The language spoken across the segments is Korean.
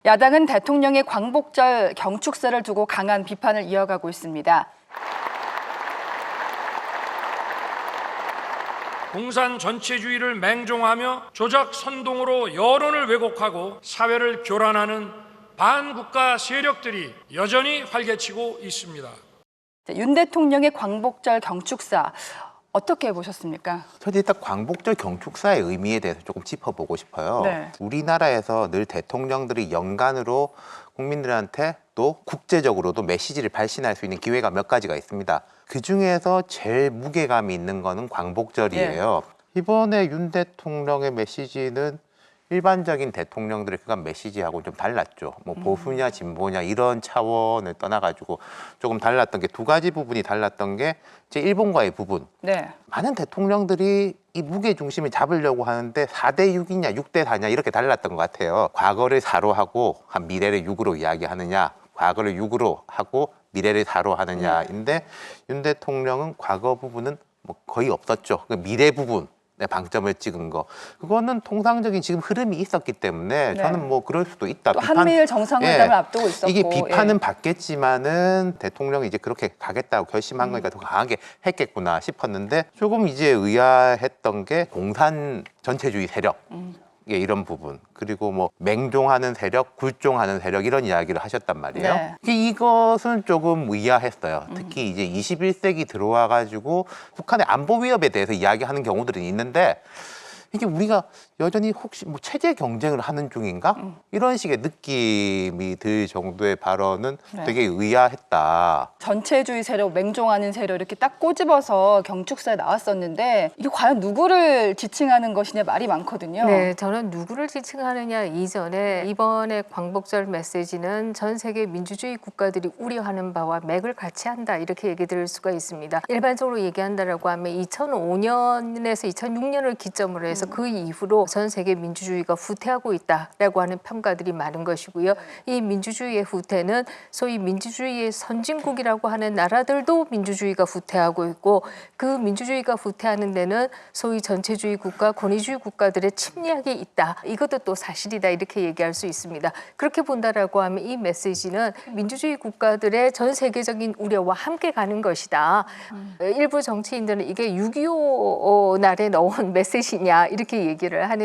야당은 대통령의 광복절 경축사를 두고 강한 비판을 이어가고 있습니다. 공산 전체주의를 맹종하며 조작 선동으로 여론을 왜곡하고 사회를 교란하는 반국가 세력들이 여전히 활개치고 있습니다. 윤 대통령의 광복절 경축사 어떻게 보셨습니까? 저는 일단 광복절 경축사의 의미에 대해서 조금 짚어보고 싶어요. 네. 우리나라에서 늘 대통령들이 연간으로 국민들한테 또 국제적으로도 메시지를 발신할 수 있는 기회가 몇 가지가 있습니다. 그중에서 제일 무게감이 있는 거는 광복절이에요. 이번에 윤 대통령의 메시지는 일반적인 대통령들의 그간 메시지하고 좀 달랐죠. 뭐 보수냐 진보냐 이런 차원을 떠나가지고 조금 달랐던 게 두 가지 부분이 달랐던 게 이제 일본과의 부분. 네. 많은 대통령들이 이 무게 중심을 잡으려고 하는데 4대 6이냐 6대 4냐 이렇게 달랐던 것 같아요. 과거를 4로 하고 미래를 6으로 이야기하느냐, 과거를 6으로 하고 미래를 4로 하느냐인데 윤 대통령은 과거 부분은 뭐 거의 없었죠. 그 미래 부분. 방점을 찍은 거 그거는 통상적인 지금 흐름이 있었기 때문에 네. 저는 뭐 그럴 수도 있다. 또 한미일 정상회담을 앞두고 있었고 이게 비판은 받겠지만은 대통령이 이제 그렇게 가겠다고 결심한 거니까 더 강하게 했겠구나 싶었는데 조금 이제 의아했던 게 공산 전체주의 세력 이런 부분 그리고 뭐 맹종하는 세력, 굴종하는 세력 이런 이야기를 하셨단 말이에요. 네. 이것은 조금 의아했어요. 특히 이제 21세기 들어와가지고 북한의 안보 위협에 대해서 이야기하는 경우들이 있는데 이게 우리가 여전히 혹시 뭐 체제 경쟁을 하는 중인가? 이런 식의 느낌이 들 정도의 발언은 네. 되게 의아했다. 전체주의 세력, 맹종하는 세력 이렇게 딱 꼬집어서 경축사에 나왔었는데 이게 과연 누구를 지칭하는 것이냐 말이 많거든요. 네, 저는 누구를 지칭하느냐 이전에 이번에 광복절 메시지는 전 세계 민주주의 국가들이 우려하는 바와 맥을 같이 한다 이렇게 얘기 드릴 수가 있습니다. 일반적으로 얘기한다라고 하면 2005년에서 2006년을 기점으로 해서 그 이후로 전 세계 민주주의가 후퇴하고 있다라고 하는 평가들이 많은 것이고요. 이 민주주의의 후퇴는 소위 민주주의의 선진국이라고 하는 나라들도 민주주의가 후퇴하고 있고 그 민주주의가 후퇴하는 데는 소위 전체주의 국가, 권위주의 국가들의 침략이 있다. 이것도 또 사실이다 이렇게 얘기할 수 있습니다. 그렇게 본다라고 하면 이 메시지는 민주주의 국가들의 전 세계적인 우려와 함께 가는 것이다. 일부 정치인들은 이게 6.25 날에 넣은 메시지냐 이렇게 얘기를 하는데요.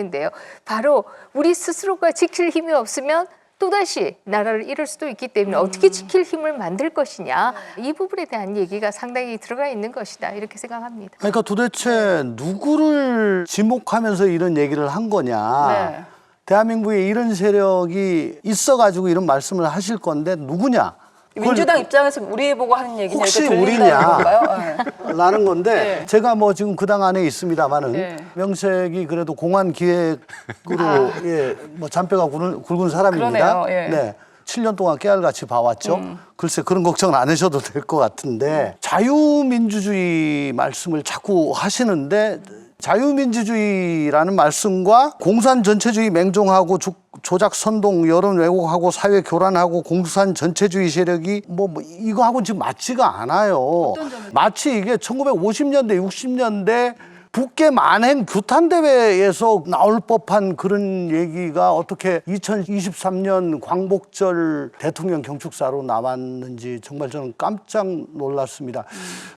바로 우리 스스로가 지킬 힘이 없으면 또다시 나라를 잃을 수도 있기 때문에 어떻게 지킬 힘을 만들 것이냐 이 부분에 대한 얘기가 상당히 들어가 있는 것이다 이렇게 생각합니다. 그러니까 도대체 누구를 지목하면서 이런 얘기를 한 거냐. 네. 대한민국에 이런 세력이 있어가지고 이런 말씀을 하실 건데 누구냐. 민주당 입장에서 우리 보고 하는 얘기냐 혹시 이렇게 들린다는 우리냐 건가요? 네. 라는 건데 네. 제가 뭐 지금 그 당 안에 있습니다만은 네. 명색이 그래도 공안 기획으로 예, 뭐 잔뼈가 굵은 사람입니다. 그러네요. 예. 네. 7년 동안 깨알같이 봐왔죠. 글쎄 그런 걱정 안 하셔도 될 것 같은데 자유민주주의 말씀을 자꾸 하시는데 자유민주주의라는 말씀과 공산 전체주의 맹종하고 조작 선동 여론 왜곡하고 사회 교란하고 공산 전체주의 세력이 뭐 이거하고는 지금 맞지가 않아요. 마치 이게 1950년대 60년대 북계 만행 규탄 대회에서 나올 법한 그런 얘기가 어떻게 2023년 광복절 대통령 경축사로 나왔는지 정말 저는 깜짝 놀랐습니다.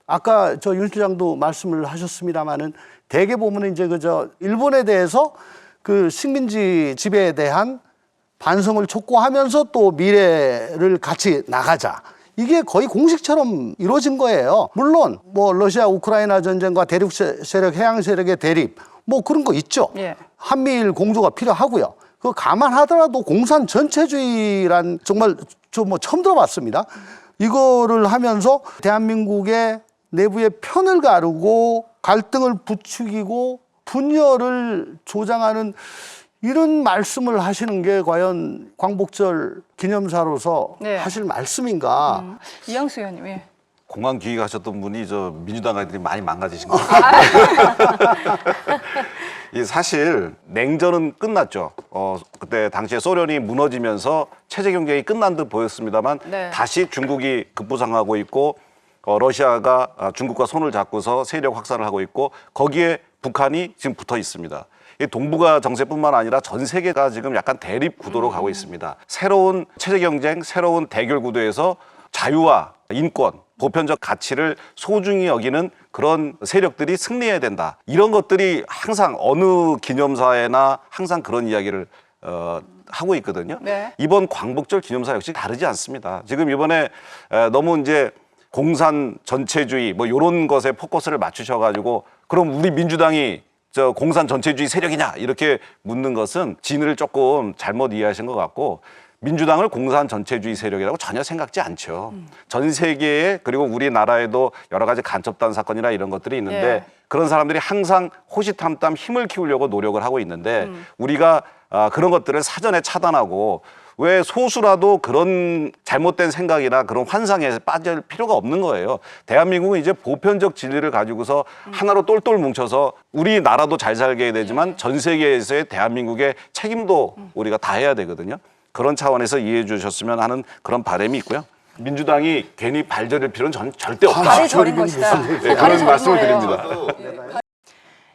아까 저 윤 실장도 말씀을 하셨습니다마는 대개 보면은 이제 일본에 대해서 그 식민지 지배에 대한 반성을 촉구하면서 또 미래를 같이 나가자. 이게 거의 공식처럼 이루어진 거예요. 물론 뭐 러시아 우크라이나 전쟁과 대륙 세력, 해양 세력의 대립 뭐 그런 거 있죠. 예. 한미일 공조가 필요하고요. 그거 감안하더라도 공산 전체주의란 정말 저 뭐 처음 들어봤습니다. 이거를 하면서 대한민국의 내부의 편을 가르고 갈등을 부추기고 분열을 조장하는 이런 말씀을 하시는 게 과연 광복절 기념사로서 네. 하실 말씀인가? 이영수 의원님. 예. 공안 기획하셨던 분이 저 민주당 아이들이 많이 망가지신 것 같아요. 이 사실 냉전은 끝났죠. 그때 당시에 소련이 무너지면서 체제 경쟁이 끝난 듯 보였습니다만 네. 다시 중국이 급부상하고 있고 러시아가 중국과 손을 잡고서 세력 확산을 하고 있고 거기에 북한이 지금 붙어 있습니다. 이 동북아 정세뿐만 아니라 전 세계가 지금 약간 대립 구도로 가고 있습니다. 새로운 체제 경쟁, 새로운 대결 구도에서 자유와 인권, 보편적 가치를 소중히 여기는 그런 세력들이 승리해야 된다. 이런 것들이 항상 어느 기념사에나 항상 그런 이야기를 하고 있거든요. 네. 이번 광복절 기념사 역시 다르지 않습니다. 지금 이번에 너무 이제 공산 전체주의 뭐 이런 것에 포커스를 맞추셔가지고 그럼 우리 민주당이 저 공산 전체주의 세력이냐 이렇게 묻는 것은 진을 조금 잘못 이해하신 것 같고 민주당을 공산 전체주의 세력이라고 전혀 생각지 않죠. 전 세계에 그리고 우리나라에도 여러 가지 간첩단 사건이나 이런 것들이 있는데 예. 그런 사람들이 항상 호시탐탐 힘을 키우려고 노력을 하고 있는데 우리가 그런 것들을 사전에 차단하고 왜 소수라도 그런 잘못된 생각이나 그런 환상에 빠질 필요가 없는 거예요. 대한민국은 이제 보편적 진리를 가지고서 하나로 똘똘 뭉쳐서 우리나라도 잘 살게 해야 되지만 전 세계에서의 대한민국의 책임도 우리가 다 해야 되거든요. 그런 차원에서 이해해 주셨으면 하는 그런 바람이 있고요. 민주당이 괜히 발저릴 필요는 절대 없다. 발이 저린 것이다. 네, 발이 그런 저린 말씀을 거예요. 드립니다.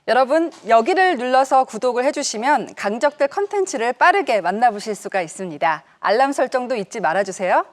여러분 여기를 눌러서 구독을 해주시면 강적들 컨텐츠를 빠르게 만나보실 수가 있습니다. 알람 설정도 잊지 말아주세요.